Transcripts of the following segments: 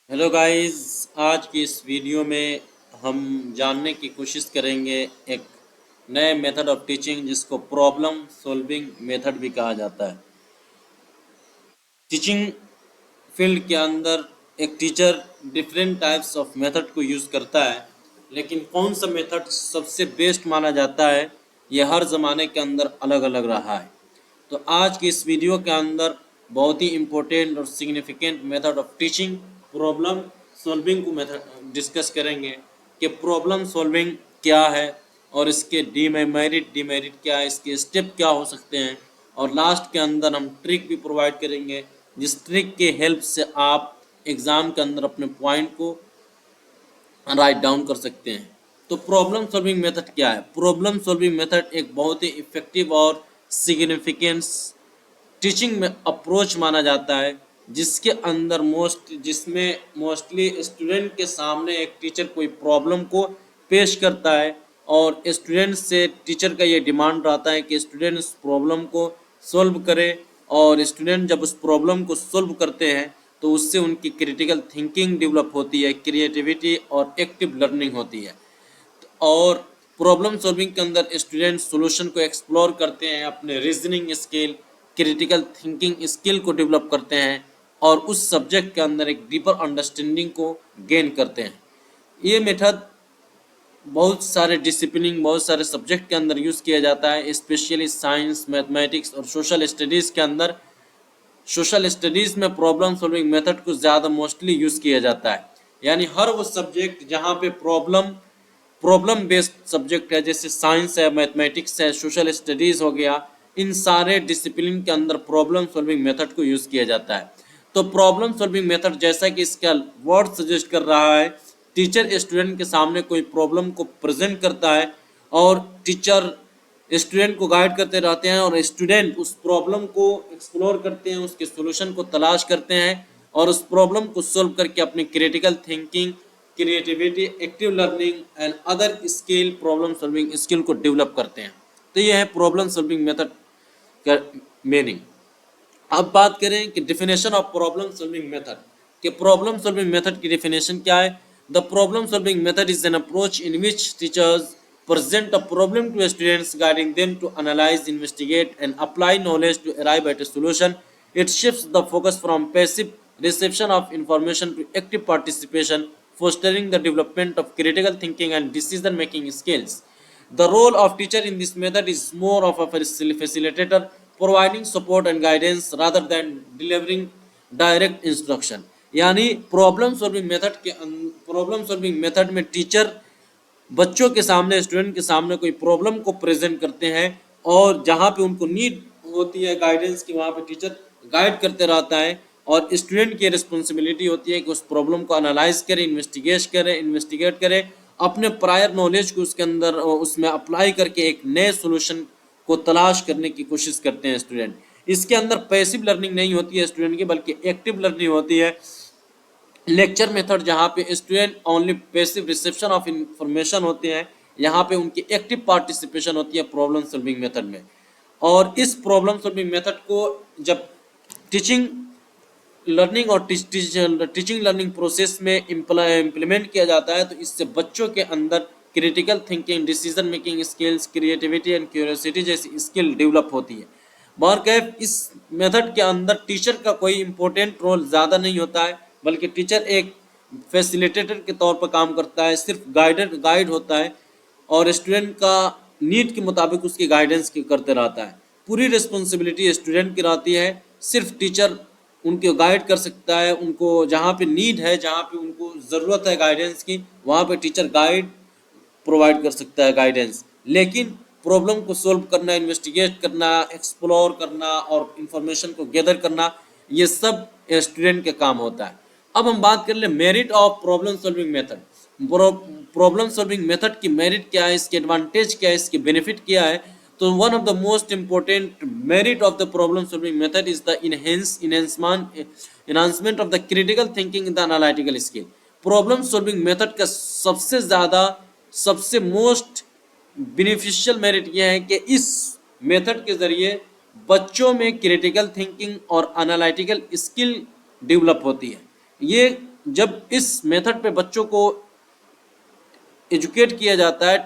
Hello guys. आज की इस वीडियो में हम जानने की कोशिश करेंगे एक नए मेथड ऑफ टीचिंग जिसको प्रॉब्लम सॉल्विंग मेथड भी कहा जाता है। टीचिंग फील्ड के अंदर एक teacher different types of method को यूज़ करता है, लेकिन कौन सा मेथड सबसे बेस्ट माना जाता है ये हर ज़माने के अंदर अलग अलग रहा है। तो आज की इस वीडियो के अंदर बहुत ही इम्पोर्टेंट और significant method of teaching problem solving को मेथड डिस्कस करेंगे कि प्रॉब्लम सॉल्विंग क्या है और इसके डीमेरिट क्या है, इसके स्टेप क्या हो सकते हैं, और लास्ट के अंदर हम ट्रिक भी प्रोवाइड करेंगे जिस ट्रिक के हेल्प से आप एग्ज़ाम के अंदर अपने पॉइंट को राइट डाउन कर सकते हैं। तो प्रॉब्लम सॉल्विंग मेथड क्या है? प्रॉब्लम सॉल्विंग मेथड एक बहुत ही इफ़ेक्टिव और सिग्निफिकेंस टीचिंग में अप्रोच माना जाता है जिसके अंदर जिसमें मोस्टली स्टूडेंट के सामने एक टीचर कोई प्रॉब्लम को पेश करता है और स्टूडेंट से टीचर का ये डिमांड रहता है कि स्टूडेंट उस प्रॉब्लम को सॉल्व करे, और स्टूडेंट जब उस प्रॉब्लम को सॉल्व करते हैं तो उससे उनकी क्रिटिकल थिंकिंग डेवलप होती है, क्रिएटिविटी और एक्टिव लर्निंग होती है। और प्रॉब्लम सॉल्विंग के अंदर स्टूडेंट सॉल्यूशन को एक्सप्लोर करते हैं, अपने reasoning skill, critical thinking skill को डेवलप करते हैं और उस सब्जेक्ट के अंदर एक डीपर अंडरस्टैंडिंग को गेन करते हैं। ये मेथड बहुत सारे सब्जेक्ट के अंदर यूज़ किया जाता है, स्पेशली साइंस, मैथमेटिक्स और सोशल स्टडीज़ के अंदर। सोशल स्टडीज़ में प्रॉब्लम सॉल्विंग मेथड को ज़्यादा मोस्टली यूज़ किया जाता है, यानी हर वो सब्जेक्ट जहाँ पे प्रॉब्लम बेस्ड सब्जेक्ट है, जैसे साइंस है, मैथमेटिक्स है, सोशल स्टडीज़ हो गया, इन सारे डिसिप्लिन के अंदर प्रॉब्लम सॉल्विंग मेथड को यूज़ किया जाता है। तो प्रॉब्लम सॉल्विंग मेथड, जैसा कि इसका वर्ड सजेस्ट कर रहा है, टीचर स्टूडेंट के सामने कोई प्रॉब्लम को प्रेजेंट करता है और टीचर स्टूडेंट को गाइड करते रहते हैं और स्टूडेंट उस प्रॉब्लम को एक्सप्लोर करते हैं, उसके सॉल्यूशन को तलाश करते हैं और उस प्रॉब्लम को सॉल्व करके अपनी critical thinking, creativity, active learning and other skill, problem solving skill को डेवलप करते हैं। तो यह है प्रॉब्लम सॉल्विंग मेथड का मीनिंग। अब बात करें कि definition of problem solving method, कि प्रॉब्लम सॉल्विंग मेथड की डेफिनेशन क्या है। The problem solving method is an approach in which teachers present a problem to students, guiding them to analyze, investigate, and apply knowledge to arrive at a solution. It shifts the focus from passive reception of information to active participation, fostering the development of critical thinking and decision-making skills. The role of teacher in this method is more of a facilitator, providing support and guidance rather than delivering direct instruction. यानी problem solving method में teacher बच्चों के सामने, student के सामने कोई problem को present करते हैं और जहाँ पे उनको नीड होती है गाइडेंस की, वहाँ पे टीचर गाइड करते रहता है और स्टूडेंट की रिस्पॉन्सिबिलिटी होती है कि उस प्रॉब्लम को एनालाइज करे, इन्वेस्टिगेट करे, अपने प्रायर नॉलेज को उसके अंदर उसमें अप्लाई करके एक नए सोल्यूशन को तलाश करने की कोशिश करते हैं स्टूडेंट। इसके अंदर पैसिव लर्निंग नहीं होती है स्टूडेंट की, बल्कि एक्टिव लर्निंग होती है। लेक्चर मेथड जहाँ पे student only passive reception of information होते हैं, यहाँ पे उनकी एक्टिव पार्टिसिपेशन होती है प्रॉब्लम सॉल्विंग मेथड में। और इस प्रॉब्लम सॉल्विंग मेथड को जब टीचिंग लर्निंग और टीचिंग लर्निंग प्रोसेस में इम्प्लीमेंट किया जाता है तो इससे बच्चों के अंदर critical thinking, decision making skills, creativity and curiosity जैसी स्किल डेवलप होती है। बारकैफ इस मेथड के अंदर टीचर का कोई इंपॉर्टेंट रोल ज़्यादा नहीं होता है, बल्कि टीचर एक फैसिलिटेटर के तौर पर काम करता है, सिर्फ गाइड होता है और स्टूडेंट का नीड के मुताबिक उसकी गाइडेंस करते रहता है। पूरी रिस्पॉन्सिबिलिटी स्टूडेंट की रहती है, सिर्फ टीचर उनको गाइड कर सकता है। उनको जहाँ पे नीड है, जहाँ पे उनको ज़रूरत है गाइडेंस की, वहाँ पे टीचर गाइड प्रोवाइड कर सकता है गाइडेंस, लेकिन प्रॉब्लम को सोल्व करना, इन्वेस्टिगेट करना, एक्सप्लोर करना और इंफॉर्मेशन को गैदर करना, ये सब स्टूडेंट के काम होता है। अब हम बात कर ले merit of problem solving method. Problem solving method की मेरिट क्या है, इसके एडवांटेज क्या है, इसके बेनिफिट क्या है। तो one of the most important merit of the problem solving method is the enhancement of the critical thinking in the analytical skill. Problem solving method का सबसे मोस्ट बेनिफिशियल मेरिट यह है कि इस मेथड के ज़रिए बच्चों में क्रिटिकल थिंकिंग और एनालिटिकल स्किल डेवलप होती है। ये जब इस मेथड पे बच्चों को एजुकेट किया जाता है,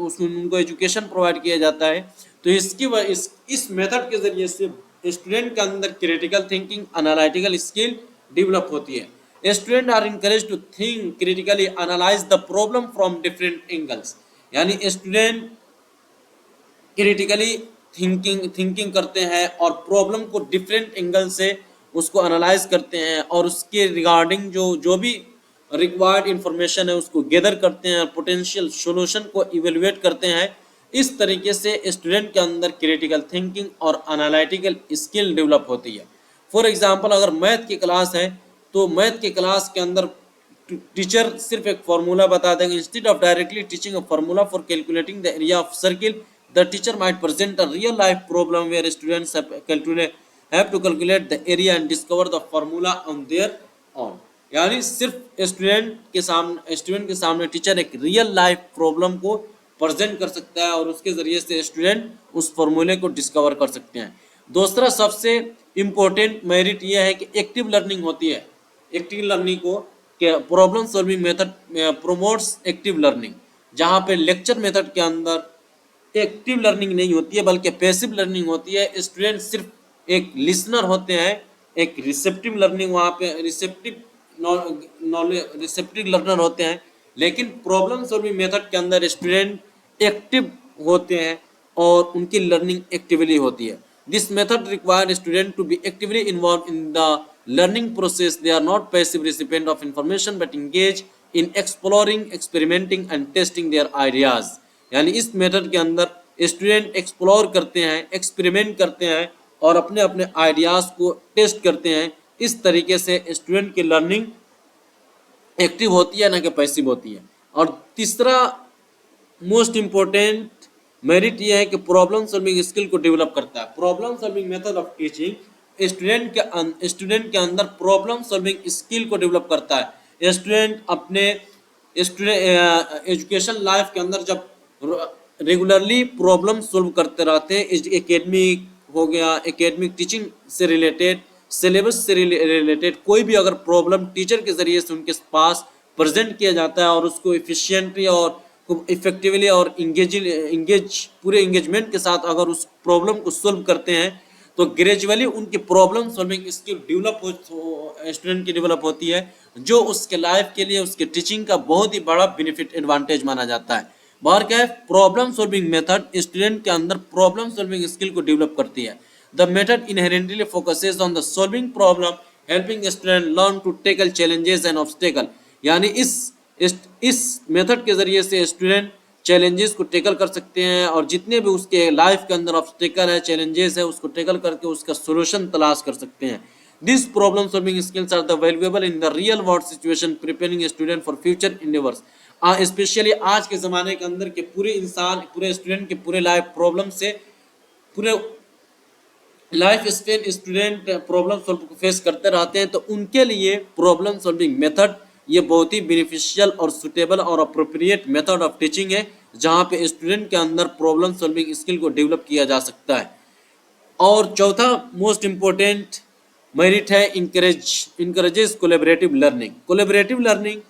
उनको एजुकेशन प्रोवाइड किया जाता है, तो इस मेथड के जरिए से स्टूडेंट के अंदर critical thinking, analytical skill develop होती है। Student are encourage to think critically, analyse the problem from different angles. यानी स्टूडेंट क्रिटिकली थिंकिंग करते हैं और प्रॉब्लम को डिफरेंट एंगल से उसको एनालाइज करते हैं और उसके रिगार्डिंग जो भी रिक्वायर्ड इंफॉर्मेशन है उसको गैदर करते हैं, पोटेंशियल सॉल्यूशन को इवेलुएट करते हैं। इस तरीके से स्टूडेंट के अंदर क्रिटिकल थिंकिंग और एनालिटिकल स्किल डेवलप होती है। फॉर एग्जांपल, अगर मैथ की क्लास है तो मैथ की क्लास के अंदर टीचर सिर्फ एक फार्मूला बता देंगे। Instead of directly teaching a formula for calculating the area of circle, the teacher might present a real life problem where students have to calculate the area and discover the formula on their own। यानी सिर्फ student के सामने teacher एक real life problem को present कर सकता है और उसके जरिए से स्टूडेंट उस फॉर्मूले को डिस्कवर कर सकते हैं। दूसरा सबसे इम्पोर्टेंट मेरिट यह है कि एक्टिव लर्निंग होती है। एक्टिव लर्निंग को problem solving method promotes active learning, जहाँ पे लेक्चर मेथड के अंदर एक्टिव लर्निंग नहीं होती है बल्कि पैसिव लर्निंग होती है। स्टूडेंट सिर्फ एक लिसनर होते हैं, एक रिसेप्टिव लर्निंग वहाँ पे रिसेप्टिव लर्नर होते हैं। लेकिन प्रॉब्लम सॉल्विंग मेथड के अंदर स्टूडेंट एक्टिव होते हैं और उनकी लर्निंग एक्टिवली होती है। This method require student to be actively involve in the learning process. They are not passive recipient of information but engage in exploring, experimenting and testing their ideas. यानी इस method के अंदर student explore करते हैं, experiment करते हैं और अपने अपने आइडियाज को टेस्ट करते हैं। इस तरीके से स्टूडेंट की लर्निंग एक्टिव होती है, ना कि पैसिव होती है। और तीसरा मोस्ट इम्पोर्टेंट मेरिट ये है कि प्रॉब्लम सॉल्विंग स्किल को डेवलप करता है। Problem solving method of teaching student के अंदर प्रॉब्लम सॉल्विंग स्किल को डेवलप करता है। स्टूडेंट अपने एजुकेशन लाइफ के अंदर जब रेगुलरली प्रॉब्लम सॉल्व करते रहते हैं, एकेडमिक हो गया, एकेडमिक टीचिंग से रिलेटेड, सिलेबस से रिलेटेड कोई भी अगर प्रॉब्लम टीचर के जरिए से उनके पास प्रेजेंट किया जाता है और उसको इफिशिएंटली और इफेक्टिवली और पूरे इंगेजमेंट के साथ अगर उस प्रॉब्लम को सॉल्व करते हैं तो ग्रेजुअली उनकी प्रॉब्लम सॉल्विंग स्किल स्टूडेंट की डेवलप होती है, जो उसके लाइफ के लिए उसके टीचिंग का बहुत ही बड़ा बेनिफिट एडवांटेज माना जाता है। बाहर क्या है, प्रॉब्लम सॉल्विंग मेथड स्टूडेंट के अंदर प्रॉब्लम सॉल्विंग स्किल को डेवलप करती है। The method inherently focuses on the solving problem, helping student learn to tackle challenges and obstacle. यानी इस मेथड के जरिए से स्टूडेंट चैलेंजेस को टैकल कर सकते हैं और जितने भी उसके लाइफ के अंदर ऑब्स्टेकल है, चैलेंजेस है, उसको टैकल करके उसका सोल्यूशन तलाश कर सकते हैं। This problem solving skills are the valuable in the real world situation, preparing student for future endeavours. Specially आज के ज़माने के अंदर के पूरे इंसान, पूरे स्टूडेंट के पूरे लाइफ प्रॉब्लम से, पूरे life span student problem solve face करते रहते हैं, तो उनके लिए प्रॉब्लम सॉल्विंग मेथड ये बहुत ही बेनिफिशियल और सुटेबल और अप्रोप्रिएट मेथड ऑफ टीचिंग है, जहाँ पे स्टूडेंट के अंदर प्रॉब्लम सॉल्विंग स्किल को डेवलप किया जा सकता है। और चौथा मोस्ट इम्पोर्टेंट मेरिट है encourages collaborative learning. Collaborative learning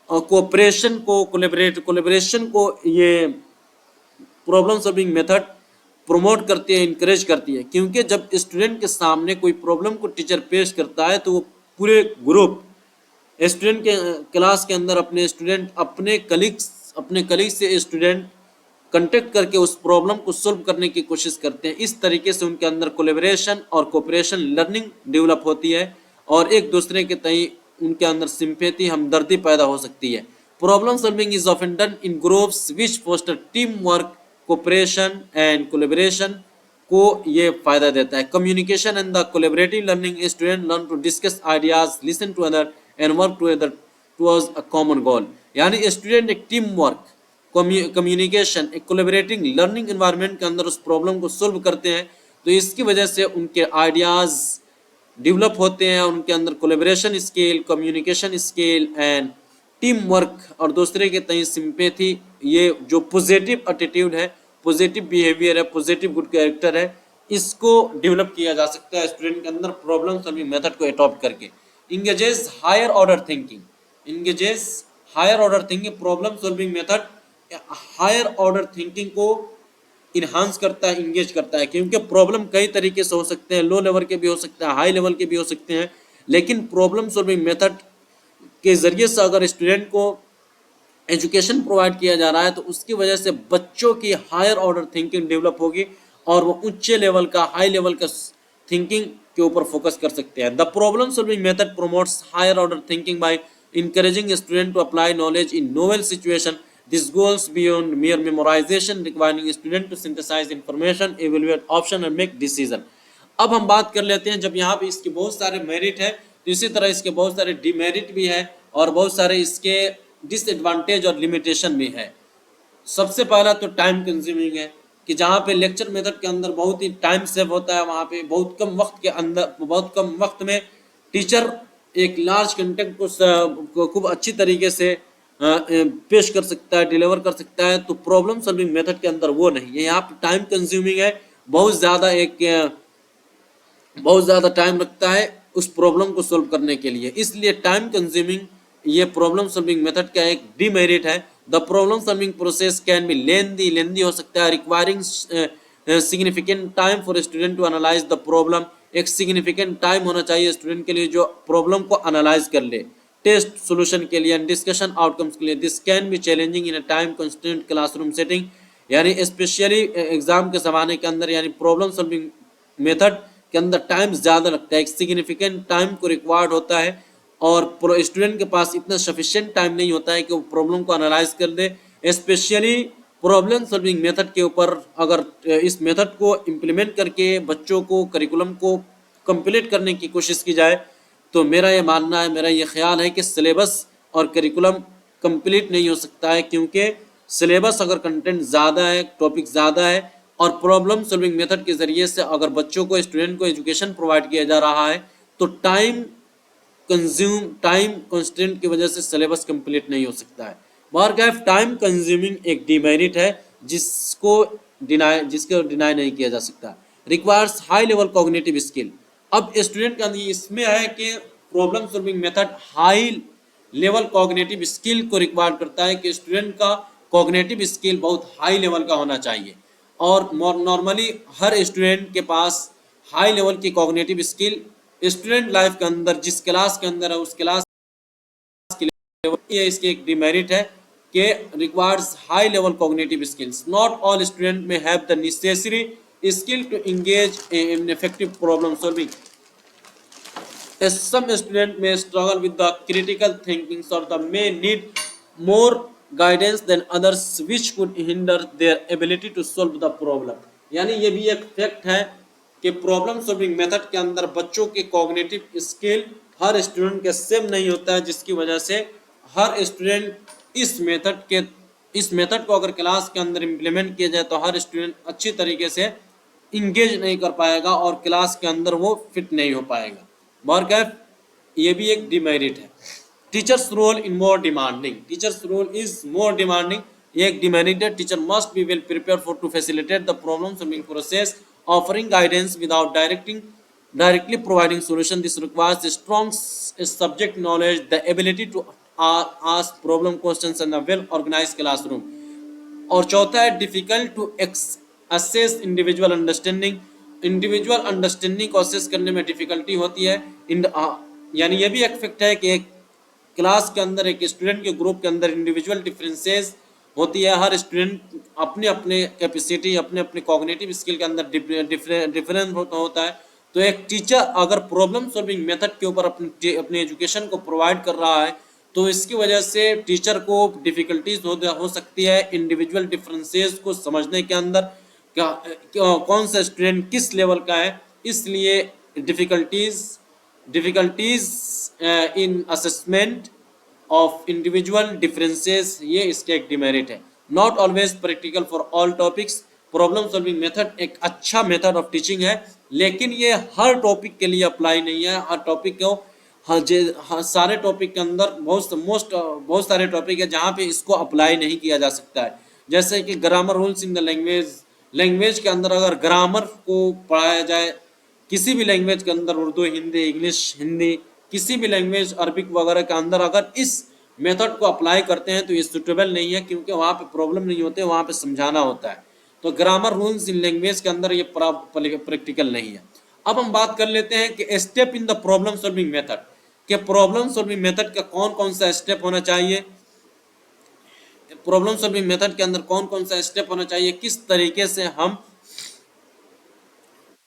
और कोऑपरेशन को ये प्रॉब्लम सॉल्विंग मेथड प्रमोट करती है, इनकरेज करती है, क्योंकि जब स्टूडेंट के सामने कोई प्रॉब्लम को टीचर पेश करता है तो वो पूरे ग्रुप स्टूडेंट के क्लास के अंदर अपने कलीग से स्टूडेंट कंटेक्ट करके उस प्रॉब्लम को सॉल्व करने की कोशिश करते हैं। इस तरीके से उनके अंदर कोलेबरेशन और कोऑपरेशन लर्निंग डेवलप होती है और एक दूसरे के तय उनके अंदर सिंपैथी, हमदर्दी पैदा हो सकती है। Problem solving is often done in groups which foster team work, cooperation and collaboration को ये फायदा देता है। Communication and the collaborative learning, student learn to discuss ideas, listen to other and work together towards a common goal. यानी student एक team work, communication, एक collaborating learning environment के अंदर उस प्रॉब्लम को सॉल्व करते हैं, तो इसकी वजह से उनके आइडियाज डेवलप होते हैं, उनके अंदर collaboration skill, communication skill and team work और दूसरे के तय सिंपैथी, ये जो पॉजिटिव एटीट्यूड है, पॉजिटिव बिहेवियर है, पॉजिटिव गुड कैरेक्टर है, इसको डेवलप किया जा सकता है स्टूडेंट के अंदर प्रॉब्लम सॉल्विंग मेथड को एडॉप्ट करके। engages higher order thinking, engages higher order thinking, problem solving method higher order thinking को इन्हांस करता है, इंगेज करता है, क्योंकि प्रॉब्लम कई तरीके से हो सकते हैं, लो लेवल के भी हो सकते हैं, हाई लेवल के भी हो सकते हैं, लेकिन प्रॉब्लम सॉल्विंग मेथड के जरिए से अगर स्टूडेंट को एजुकेशन प्रोवाइड किया जा रहा है तो उसकी वजह से बच्चों की हायर ऑर्डर थिंकिंग डेवलप होगी और वो उच्च लेवल का, हाई लेवल का थिंकिंग के ऊपर फोकस कर सकते हैं। The problem solving method promotes higher order thinking by encouraging a student to apply knowledge in novel situation. This goes beyond mere memorization, requiring a student to synthesize information, evaluate option and make decision. अब हम बात कर लेते हैं, जब यहाँ पे इसके बहुत सारे मेरिट है तो इसी तरह इसके बहुत सारे डिमेरिट भी है और बहुत सारे इसके डिसएडवांटेज और लिमिटेशन भी है। सबसे पहला तो टाइम कंज्यूमिंग है कि जहाँ पे लेक्चर मेथड के अंदर बहुत ही टाइम सेव होता है, वहाँ पे बहुत कम वक्त के अंदर, बहुत कम वक्त में टीचर एक लार्ज कंटेंट को खूब अच्छी तरीके से पेश कर सकता है, डिलीवर कर सकता है। तो प्रॉब्लम सॉल्विंग मेथड के अंदर वो नहीं है, यहाँ पे टाइम कंज्यूमिंग है, बहुत ज़्यादा टाइम लगता है उस प्रॉब्लम को सोल्व करने के लिए, इसलिए टाइम कंज्यूमिंग ये प्रॉब्लम सॉल्विंग मेथड का एक डिमेरिट है। The problem solving process can be lengthy हो सकता है, requiring significant time for student to analyse the problem. एक सिग्निफिकेंट टाइम होना चाहिए स्टूडेंट के लिए जो प्रॉब्लम को एनालाइज कर ले, टेस्ट सॉल्यूशन के लिए, डिस्कशन आउटकम्स के लिए। This can be challenging in a time constraint classroom setting, यानी स्पेशली एग्जाम के ज़माने के अंदर, यानी प्रॉब्लम सॉल्विंग मेथड के अंदर टाइम ज़्यादा लगता है, एक सिग्निफिकेंट टाइम को रिक्वायर्ड होता है और स्टूडेंट के पास इतना सफिशिएंट टाइम नहीं होता है कि वो प्रॉब्लम को एनालाइज कर दे। स्पेशली प्रॉब्लम सॉल्विंग मेथड के ऊपर अगर इस मेथड को इम्प्लीमेंट करके बच्चों को करिकुलम को कंप्लीट करने की कोशिश की जाए तो मेरा ये मानना है, मेरा ये ख्याल है कि सिलेबस और करिकुलम कंप्लीट नहीं हो सकता है, क्योंकि सिलेबस अगर कंटेंट ज़्यादा है, टॉपिक ज़्यादा है और प्रॉब्लम सॉल्विंग मेथड के ज़रिए से अगर बच्चों को, स्टूडेंट को एजुकेशन प्रोवाइड किया जा रहा है तो टाइम कंस्ट्रेंट की वजह से सिलेबस कंप्लीट नहीं हो सकता है। बारगाफ टाइम कंज्यूमिंग एक डिमेरिट है जिसको डिनाई नहीं किया जा सकता। Requires high level cognitive skill. अब स्टूडेंट का इसमें है कि problem solving method high level cognitive skill को रिक्वायर करता है कि स्टूडेंट का कॉग्निटिव स्किल बहुत हाई लेवल का होना चाहिए और नॉर्मली हर स्टूडेंट के पास हाई लेवल की कॉग्निटिव स्किल स्टूडेंट लाइफ के अंदर, जिस क्लास के अंदर है उस क्लास के लेवल, ये इसकी एक डिमेरिट है कि requires high level cognitive skills. Not all student में have the necessary skill to engage in effective problem solving. Some students may struggle with the critical thinking or the may need more guidance than others which could hinder their ability to solve the problem. यानी ये भी एक fact है कि problem solving method के अंदर बच्चों के कॉग्निटिव स्किल हर स्टूडेंट के सेम नहीं होता है, जिसकी वजह से हर स्टूडेंट इस मेथड को अगर क्लास के अंदर इम्प्लीमेंट किया जाए तो हर स्टूडेंट अच्छी तरीके से इंगेज नहीं कर पाएगा और क्लास के अंदर वो फिट नहीं हो पाएगा। बहरकैफ ये भी एक डिमेरिट है। Teacher's role in more demanding. Teacher's role is more demanding, ये एक डिमेरिट है। Teacher must be well prepare for to facilitate the problem solving process, offering guidance without directly providing solution. This requires a strong subject knowledge, the ability to ask problem questions and a well organized classroom. और चौथा है difficult to assess individual understanding. Individual understanding को assess करने में difficulty होती है। यानी ये भी एक फैक्ट है कि एक क्लास के अंदर, एक स्टूडेंट के ग्रुप के अंदर इंडिविजुअल डिफरेंसेस होती है। हर स्टूडेंट अपने अपने कैपेसिटी, अपने अपने कॉग्निटिव स्किल के अंदर डिफरेंस होता है। तो एक टीचर अगर प्रॉब्लम सॉल्विंग मेथड के ऊपर अपने एजुकेशन को प्रोवाइड कर रहा है तो इसकी वजह से टीचर को डिफिकल्टीज हो सकती है इंडिविजुअल डिफरेंसेस को समझने के अंदर, कौन सा स्टूडेंट किस लेवल का है। इसलिए difficulties in assessment of individual differences, ये इसके एक डिमेरिट है। Not always practical for all topics. Problem solving method एक अच्छा मेथड ऑफ टीचिंग है, लेकिन ये हर टॉपिक के लिए अप्लाई नहीं है। हर टॉपिक को सारे टॉपिक के अंदर बहुत सारे टॉपिक है जहाँ पे इसको अप्लाई नहीं किया जा सकता है। जैसे कि grammar rules in the language के अंदर अगर ग्रामर को पढ़ाया जाए किसी भी लैंग्वेज के अंदर, उर्दू, हिंदी, इंग्लिश, हिंदी, किसी भी लैंग्वेज अरबिक वगैरह के अंदर अगर इस मेथड को अप्लाई करते हैं तो ये सुटेबल नहीं है, क्योंकि वहाँ पे प्रॉब्लम नहीं होते, वहाँ पे समझाना होता है। तो ग्रामर रूल्स इन लैंग्वेज के अंदर ये प्रैक्टिकल नहीं है। अब हम बात कर लेते हैं कि step in the problem solving method, के प्रॉब्लम सॉल्विंग मेथड का कौन कौन सा स्टेप होना चाहिए, प्रॉब्लम सॉल्विंग मेथड के अंदर कौन कौन सा स्टेप होना चाहिए, किस तरीके से हम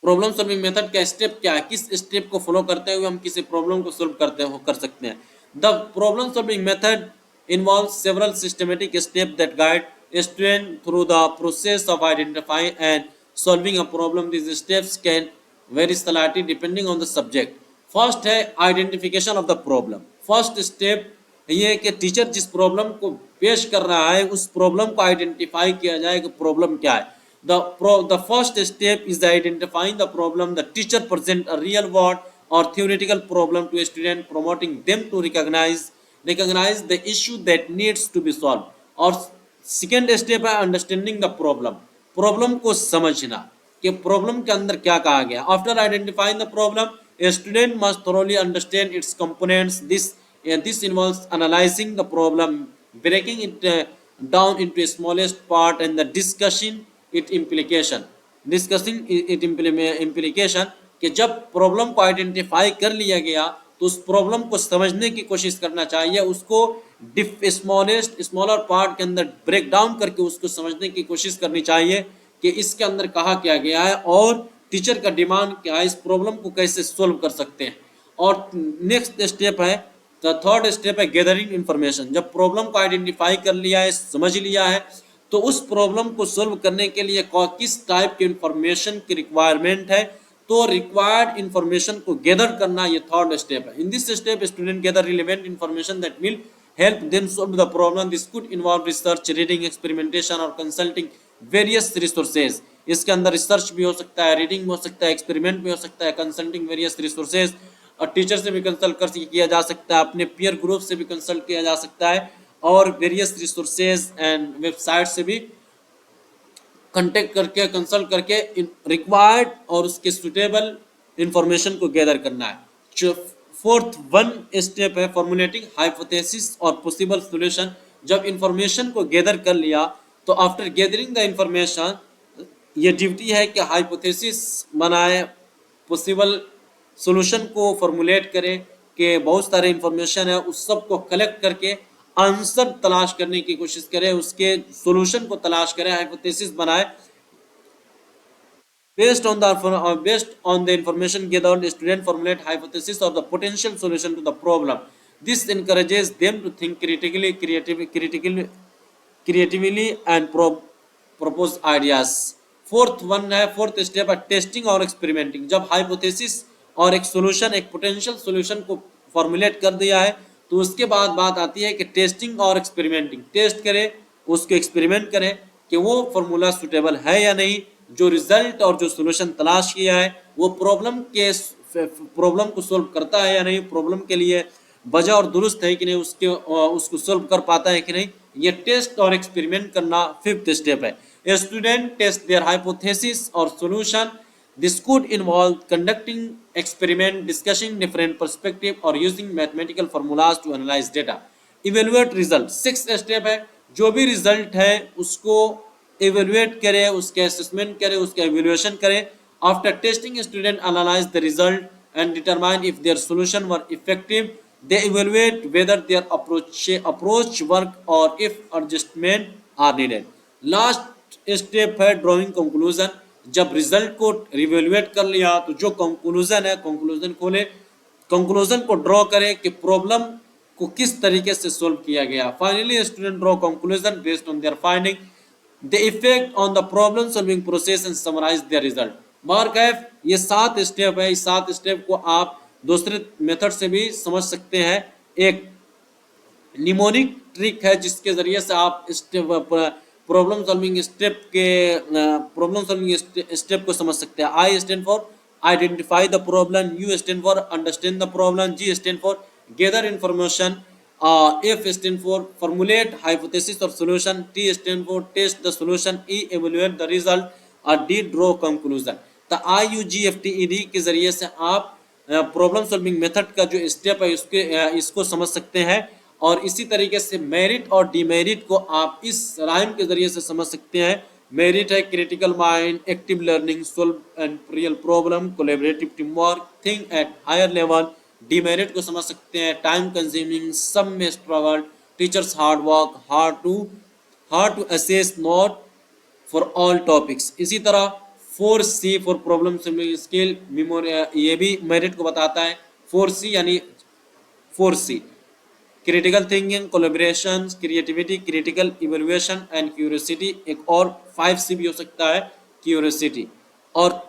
प्रॉब्लम सॉल्विंग मेथड का स्टेप क्या है, किस स्टेप को फॉलो करते हुए हम किसी प्रॉब्लम को सॉल्व कर सकते हैं। The problem solving method involves several systematic steps that guide a student through the process of identifying and solving a problem. These steps can vary slightly depending on the subject. First है identification of the problem. First step ये है कि teacher जिस problem को पेश कर रहा है उस प्रॉब्लम को आइडेंटिफाई किया जाए कि प्रॉब्लम क्या है। The first step is identifying the problem. The teacher present a real world or theoretical problem to a student, promoting them to recognize the issue that needs to be solved. और second step है understanding the problem, problem को समझना कि problem के अंदर क्या कहा गया। After identifying the problem, a student must thoroughly understand its components. This involves analyzing the problem, breaking it down into a smallest part, and the discussing its implication कि जब प्रॉब्लम को आइडेंटिफाई कर लिया गया तो उस प्रॉब्लम को समझने की कोशिश करना चाहिए, उसको स्मॉलर पार्ट के अंदर ब्रेक डाउन करके उसको समझने की कोशिश करनी चाहिए कि इसके अंदर कहा क्या गया है और टीचर का डिमांड क्या है, इस प्रॉब्लम को कैसे सोल्व कर सकते हैं। और नेक्स्ट स्टेप है, द थर्ड स्टेप है गैदरिंग इंफॉर्मेशन। जब प्रॉब्लम को आइडेंटिफाई कर लिया है, समझ लिया है, तो उस प्रॉब्लम को सोल्व करने के लिए किस टाइप के इंफॉर्मेशन की रिक्वायरमेंट है, तो रिक्वायर्ड इंफॉर्मेशन को गैदर करना ये थर्ड स्टेप है। In this step student gather relevant information that will help them solve the problem. This could involve research, reading, experimentation और consulting various resources. इसके अंदर रिसर्च भी हो सकता है, रीडिंग भी हो सकता है, एक्सपेरिमेंट भी हो सकता है, कंसल्टिंग वेरियस रिसोर्सेज, और टीचर से भी कंसल्ट किया जा सकता है, अपने पीयर ग्रुप से भी कंसल्ट किया जा सकता है, और वेरियस रिसोर्सेज एंड वेबसाइट से भी कंटेक्ट करके कंसल्ट करके रिक्वायर्ड और उसके सुटेबल इंफॉर्मेशन को गैदर करना है। फोर्थ वन स्टेप है फॉर्मुलेटिंग हाइपोथेसिस और पॉसिबल सॉल्यूशन। जब इंफॉर्मेशन को गैदर कर लिया तो आफ्टर गैदरिंग द इंफॉर्मेशन ये ड्यूटी है कि हाइपोथेसिस बनाए, पॉसिबल सॉल्यूशन को फॉर्मुलेट करें कि बहुत सारे इंफॉर्मेशन है उस सब को कलेक्ट करके आंसर तलाश करने की कोशिश करें, उसके सॉल्यूशन को तलाश करें, हाइपोथेसिस बनाए। Based on the information gathered, the student formulate hypothesis or the potential solution to the problem. This encourages them to think creatively and propose ideas. Fourth step है टेस्टिंग और एक्सपेरिमेंटिंग। जब hypothesis और एक solution, एक potential solution को formulate कर दिया है तो उसके बाद बात आती है कि टेस्टिंग और एक्सपेरिमेंटिंग। टेस्ट करें, उसको एक्सपेरिमेंट करें कि वो फॉर्मूला सुटेबल है या नहीं, जो रिजल्ट और जो सॉल्यूशन तलाश किया है वो प्रॉब्लम को सोल्व करता है या नहीं, प्रॉब्लम के लिए वजह और दुरुस्त है कि नहीं, उसको सोल्व कर पाता है कि नहीं। ये टेस्ट और एक्सपेरिमेंट करना फिफ्थ स्टेप है। A student test their hypothesis और solution. This could involve conducting experiment, discussing different perspective और using mathematical formulas to analyse data. Evaluate result sixth step है, जो भी रिजल्ट है उसको evaluate करें, उसके असेसमेंट करें, उसके evaluation करें। After testing, student analyze the result and determine if their solution were effective. They evaluate whether their approach work or if adjustment are needed. Last step है drawing conclusion. जब result को evaluate कर लिया तो जो conclusion है, conclusion को draw करें कि problem को किस तरीके से solve किया गया। Finally, student draw conclusion based on their finding, the effect on the problem solving process and summarize their result. Mark F, ये 7 स्टेप है। इस 7 स्टेप को आप दूसरे मेथड से भी समझ सकते हैं। एक निमोनिक ट्रिक है जिसके जरिए से आप प्रॉब्लम सॉल्विंग स्टेप को समझ सकते हैं। I stand for identify the problem, U stand for understand the problem, G stand for gather information, F stand for formulate hypothesis or solution, T stand for test the solution, E evaluate the result और D draw conclusion। तो IUGFTED के जरिए से आप problem solving method का जो step है इसको समझ सकते हैं। और इसी तरीके से मेरिट और डिमेरिट को आप इस राइम के जरिए से समझ सकते हैं। मेरिट है critical mind, active learning, solve and real problem, collaborative team work, think at higher level. Demerit को समझ सकते हैं टाइम कंज्यूमिंग, सम में struggle, teachers hard work, hard to assess, not for all topics. इसी तरह 4C for problem solving skill, memory, ये भी merit को बताता है। 4C यानी 4C critical thinking, collaboration, creativity, critical evaluation and curiosity. एक और 5C भी हो सकता है, क्यूरियोसिटी। और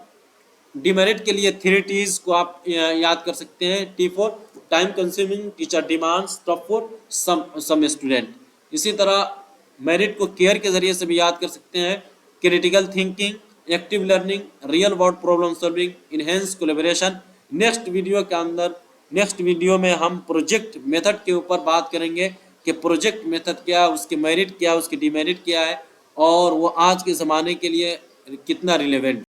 डिमेरिट के लिए 3T's को आप याद कर सकते हैं। T for time consuming, teacher demands, tough for some student. इसी तरह मेरिट को केयर के जरिए से भी याद कर सकते हैं। Critical thinking, active learning, real world problem solving, enhance collaboration. Next video में हम प्रोजेक्ट मेथड के ऊपर बात करेंगे कि प्रोजेक्ट मेथड क्या है, उसके मेरिट क्या है, उसके डिमेरिट क्या है, और वो आज के ज़माने के लिए कितना रिलेवेंट